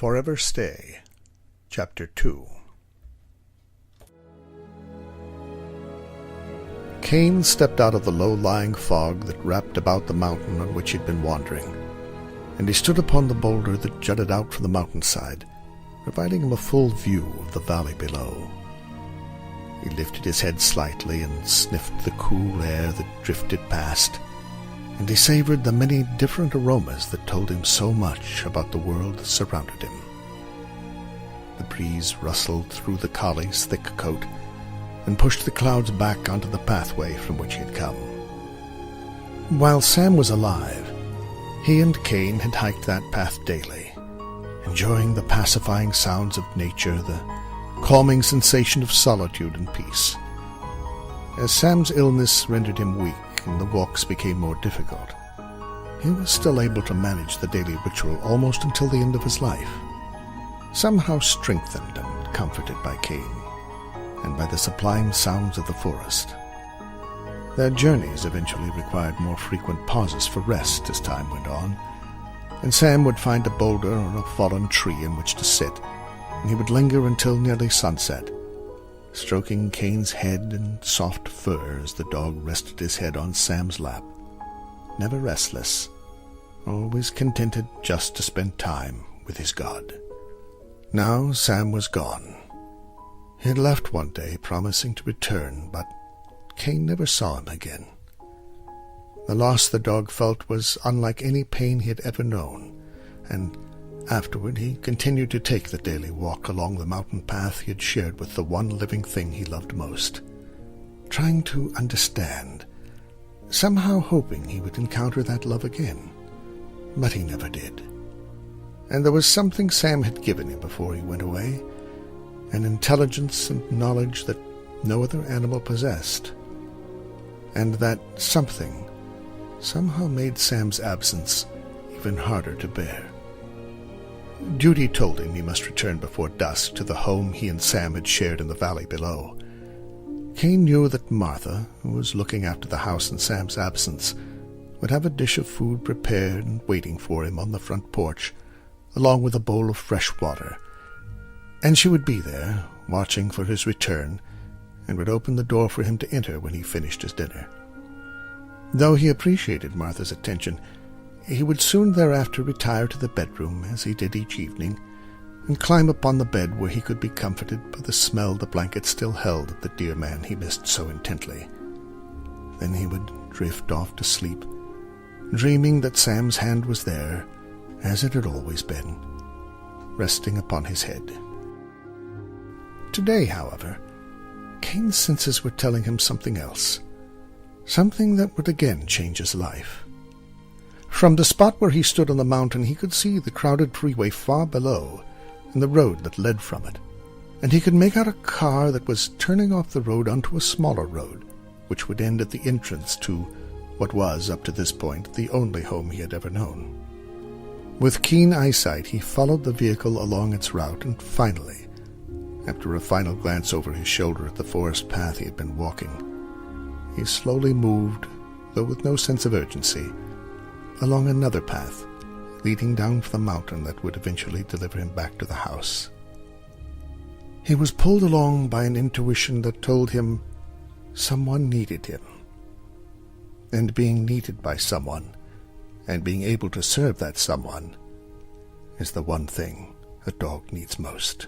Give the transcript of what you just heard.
Forever Stay, Chapter 2. Cain stepped out of the low-lying fog that wrapped about the mountain on which he had been wandering, and he stood upon the boulder that jutted out from the mountainside, providing him a full view of the valley below. He lifted his head slightly and sniffed the cool air that drifted past, and he savored the many different aromas that told him so much about the world that surrounded him. The breeze rustled through the collie's thick coat and pushed the clouds back onto the pathway from which he had come. While Sam was alive, he and Cain had hiked that path daily, enjoying the pacifying sounds of nature, the calming sensation of solitude and peace. As Sam's illness rendered him weak and the walks became more difficult, he was still able to manage the daily ritual almost until the end of his life, somehow strengthened and comforted by Cain, and by the sublime sounds of the forest. Their journeys eventually required more frequent pauses for rest as time went on, and Sam would find a boulder or a fallen tree in which to sit, and he would linger until nearly sunset, stroking Cain's head and soft fur as the dog rested his head on Sam's lap, never restless, always contented just to spend time with his God. Now Sam was gone. He had left one day, promising to return, but Cain never saw him again. The loss the dog felt was unlike any pain he had ever known, and afterward he continued to take the daily walk along the mountain path he had shared with the one living thing he loved most, trying to understand, somehow hoping he would encounter that love again. But he never did. And there was something Sam had given him before he went away, an intelligence and knowledge that no other animal possessed, and that something somehow made Sam's absence even harder to bear. Duty told him he must return before dusk to the home he and Sam had shared in the valley below. Cain knew that Martha, who was looking after the house in Sam's absence, would have a dish of food prepared and waiting for him on the front porch, along with a bowl of fresh water, and she would be there, watching for his return, and would open the door for him to enter when he finished his dinner. Though he appreciated Martha's attention, he would soon thereafter retire to the bedroom, as he did each evening, and climb upon the bed where he could be comforted by the smell the blanket still held of the dear man he missed so intently. Then he would drift off to sleep, dreaming that Sam's hand was there, as it had always been, resting upon his head. Today, however, Cain's senses were telling him something else, something that would again change his life. From the spot where he stood on the mountain, he could see the crowded freeway far below and the road that led from it, and he could make out a car that was turning off the road onto a smaller road, which would end at the entrance to what was, up to this point, the only home he had ever known. With keen eyesight, he followed the vehicle along its route, and finally, after a final glance over his shoulder at the forest path he had been walking, he slowly moved, though with no sense of urgency, along another path leading down from the mountain that would eventually deliver him back to the house. He was pulled along by an intuition that told him someone needed him, and being needed by someone, and being able to serve that someone, is the one thing a dog needs most.